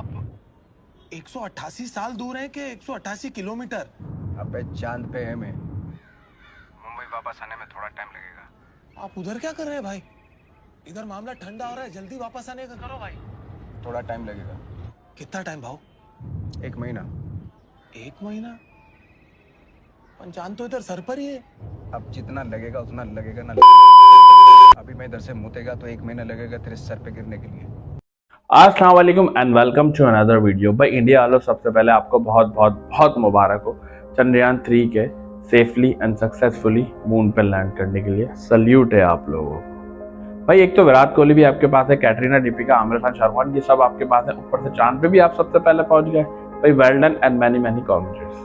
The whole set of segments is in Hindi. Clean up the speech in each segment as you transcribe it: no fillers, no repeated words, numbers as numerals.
आप 188 साल दूर हैं कि 188 किलोमीटर? अबे चांद पे है मैं। मुंबई वापस आने में थोड़ा टाइम लगेगा। आप उधर क्या कर रहे हैं भाई? इधर मामला ठंडा हो रहा है, जल्दी वापस आने का करो भाई। थोड़ा टाइम लगेगा। कितना टाइम भाव? 1 महीना। 1 महीना? चांद तो इधर सर पर ही है। अब जितना लगेगा उतना लगेगा ना। अभी मैं इधर से मुतेगा तो 1 महीना लगेगा तेरे सर पे गिरने के लिए। अस्सलाम वालेकुम and welcome to another video. भाई इंडिया वालों, सबसे पहले आपको बहुत बहुत बहुत मुबारक हो चंद्रयान 3 के सेफली एंड सक्सेसफुली मून पर लैंड करने के लिए। सल्यूट है आप लोगों को। भाई एक तो विराट कोहली भी आपके पास है, कैटरीना, दीपिका, आमिर खान, शाहरुख खान, ये सब आपके पास है। ऊपर से चांद पे भी आप सबसे पहले पहुंच गए। भाई well done and many many congrats.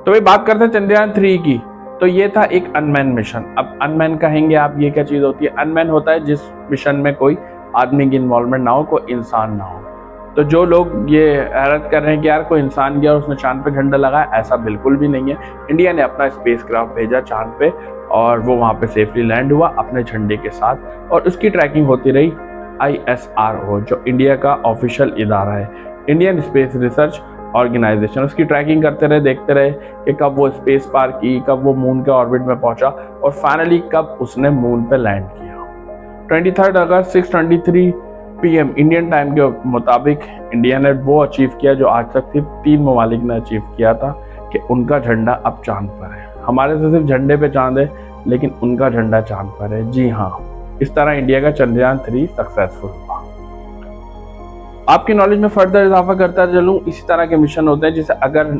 तो भाई बात करते हैं चंद्रयान 3 की। तो ये था एक अनमैन मिशन। अब अनमैन कहेंगे आप, ये क्या चीज होती है? अनमैन होता है जिस मिशन में कोई आदमी की इन्वॉल्वमेंट ना हो, कोई इंसान ना हो। तो जो लोग ये हैरत कर रहे हैं कि यार कोई इंसान गया और उसने चांद पे झंडा लगाया, ऐसा बिल्कुल भी नहीं है। इंडिया ने अपना स्पेसक्राफ्ट भेजा चांद पे और वो वहां पे सेफली लैंड हुआ अपने झंडे के साथ, और उसकी ट्रैकिंग होती रही ISRO, जो इंडिया का ऑफिशियल इदारा है, इंडियन स्पेस रिसर्च ऑर्गेनाइजेशन। उसकी ट्रैकिंग करते रहे, देखते रहे कि कब वो स्पेस पार की, कब वो मून के ऑर्बिट में पहुंचा और फाइनली कब उसने मून पे लैंड किया। 23 अगस्त 6:23 PM इंडियन टाइम के मुताबिक इंडिया ने वो अचीव किया जो आज तक सिर्फ 3 ममालिक ने अचीव किया था, कि उनका झंडा अब चांद पर है। हमारे से सिर्फ झंडे पे चांद है, लेकिन उनका झंडा चांद पर है। जी हाँ, इस तरह इंडिया का चंद्रयान 3 सक्सेसफुल हुआ। आपकी नॉलेज में फर्दर इजाफा करता चलूं, इसी तरह के मिशन होते हैं। जैसे अगर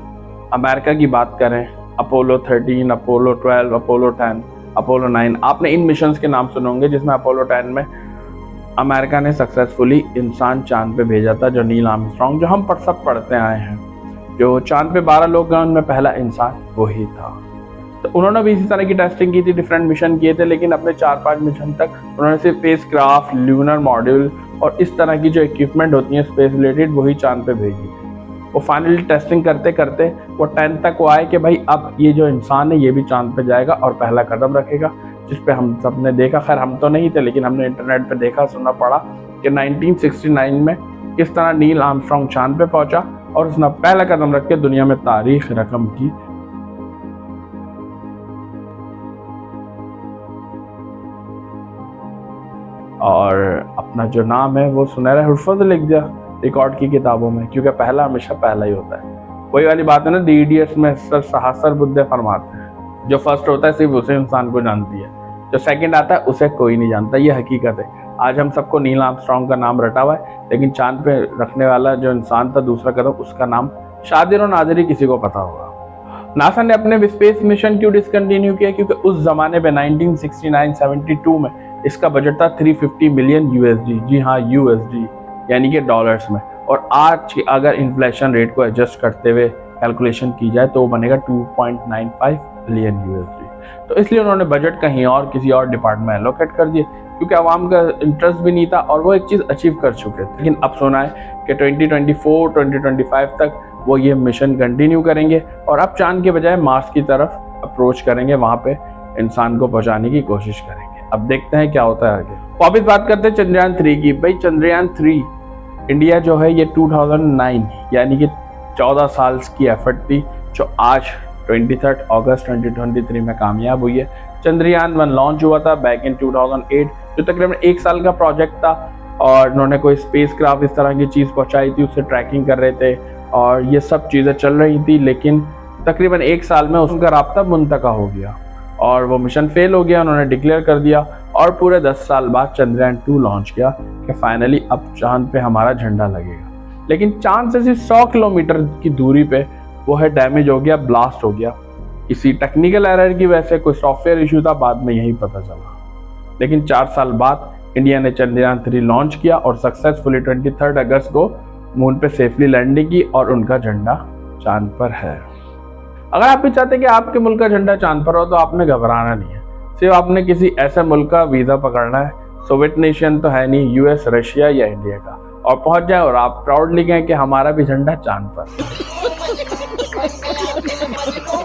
अमेरिका की बात करें, अपोलो 13, अपोलो 12, अपोलो 10, अपोलो 9, आपने इन मिशंस के नाम सुने होंगे। जिसमें अपोलो 10 में अमेरिका ने सक्सेसफुली इंसान चांद पे भेजा था, जो नील आर्मस्ट्रांग, जो हम पर सब पढ़ते आए हैं। जो चांद पे 12 लोग गए, उनमें पहला इंसान वही था। तो उन्होंने भी इसी तरह की टेस्टिंग की थी, डिफरेंट मिशन किए थे, लेकिन अपने 4-5 मिशन तक उन्होंने सिर्फ स्पेसक्राफ्ट, ल्यूनर मॉड्यूल और इस तरह की जो इक्विपमेंट होती है स्पेस रिलेटेड, वही चांद पे भेजी थी। वो फाइनली टेस्टिंग करते करते वो 10 तक वो आए कि भाई अब ये जो इंसान है ये भी चांद पे जाएगा और पहला कदम रखेगा, जिस पे हम सब ने देखा। खैर हम तो नहीं थे, लेकिन हमने इंटरनेट पे देखा, सुनना पड़ा कि 1969 में किस तरह नील आर्मस्ट्रांग चांद पे पहुंचा और उसने पहला कदम रख के दुनिया में तारीख रकम की। और अपना जो नाम है वो सुनहरे हर्फों से लिख दिया रिकॉर्ड की किताबों में, क्योंकि पहला हमेशा पहला ही होता है। वही वाली बात है ना, दी इडियट्स में सर सहासर बुद्धे फरमाते हैं, जो फर्स्ट होता है सिर्फ उसे इंसान को जानती है, जो सेकंड आता है उसे कोई नहीं जानता। ये हकीकत है। आज हम सबको नील आर्मस्ट्रांग का नाम रटा हुआ है, लेकिन चांद पे रखने वाला जो इंसान था दूसरा कदम, उसका नाम शादिर और नादिर किसी को पता होगा। नासा ने अपने स्पेस मिशन क्यों डिसकंटिन्यू किया? क्योंकि उस जमाने में 1969-72 में इसका बजट था 350 मिलियन USD। जी हाँ, USD यानी कि डॉलर्स में। और आज की अगर इन्फ्लेशन रेट को एडजस्ट करते हुए कैलकुलेशन की जाए तो वो बनेगा 2.95 बिलियन USD। तो इसलिए उन्होंने बजट कहीं और किसी और डिपार्टमेंट में एलोकेट कर दिए, क्योंकि आवाम का इंटरेस्ट भी नहीं था और वो एक चीज़ अचीव कर चुके थे। लेकिन अब सुना है कि 2024-2025 तक वो ये मिशन कंटिन्यू करेंगे और अब चांद के बजाय मार्स की तरफ अप्रोच करेंगे, वहाँ पे इंसान को पहुँचाने की कोशिश करेंगे। अब देखते हैं क्या होता है आगे। वापिस बात करते हैं चंद्रयान 3 की। भाई चंद्रयान 3 इंडिया जो है ये 2009 यानी कि 14 साल की एफर्ट थी, जो आज 23 अगस्त 2023 में कामयाब हुई है। चंद्रयान 1 लॉन्च हुआ था बैक इन 2008, जो तकरीबन 1 साल का प्रोजेक्ट था, और उन्होंने कोई स्पेसक्राफ्ट इस तरह की चीज़ पहुंचाई थी, उससे ट्रैकिंग कर रहे थे और ये सब चीज़ें चल रही थी। लेकिन तकरीबन 1 साल में उनका राब्ता मुंतका हो गया और वो मिशन फेल हो गया। उन्होंने डिक्लेयर कर दिया और पूरे 10 साल बाद चंद्रयान 2 लॉन्च किया कि फाइनली अब चांद पे हमारा झंडा लगेगा। लेकिन चांद से सिर्फ 100 किलोमीटर की दूरी पे वो है डैमेज हो गया, ब्लास्ट हो गया। किसी टेक्निकल एरर की वजह से, कोई सॉफ्टवेयर इशू था, बाद में यही पता चला। लेकिन 4 साल बाद इंडिया ने चंद्रयान 3 लॉन्च किया और सक्सेसफुली 23 अगस्त को मून पे सेफली लैंडिंग की और उनका झंडा चांद पर है। अगर आप भी चाहते हैं कि आपके मुल्क का झंडा चांद पर हो तो आपने घबराना नहीं है। सिर्फ आपने किसी ऐसे मुल्क का वीज़ा पकड़ना है, सोवियत नेशन तो है नहीं, US, रशिया या इंडिया का, और पहुंच जाए और आप प्राउडली कहें कि हमारा भी झंडा चांद पर।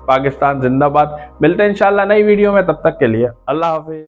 पाकिस्तान जिंदाबाद। मिलते हैं इंशाल्लाह नई वीडियो में, तब तक के लिए अल्लाह हाफिज।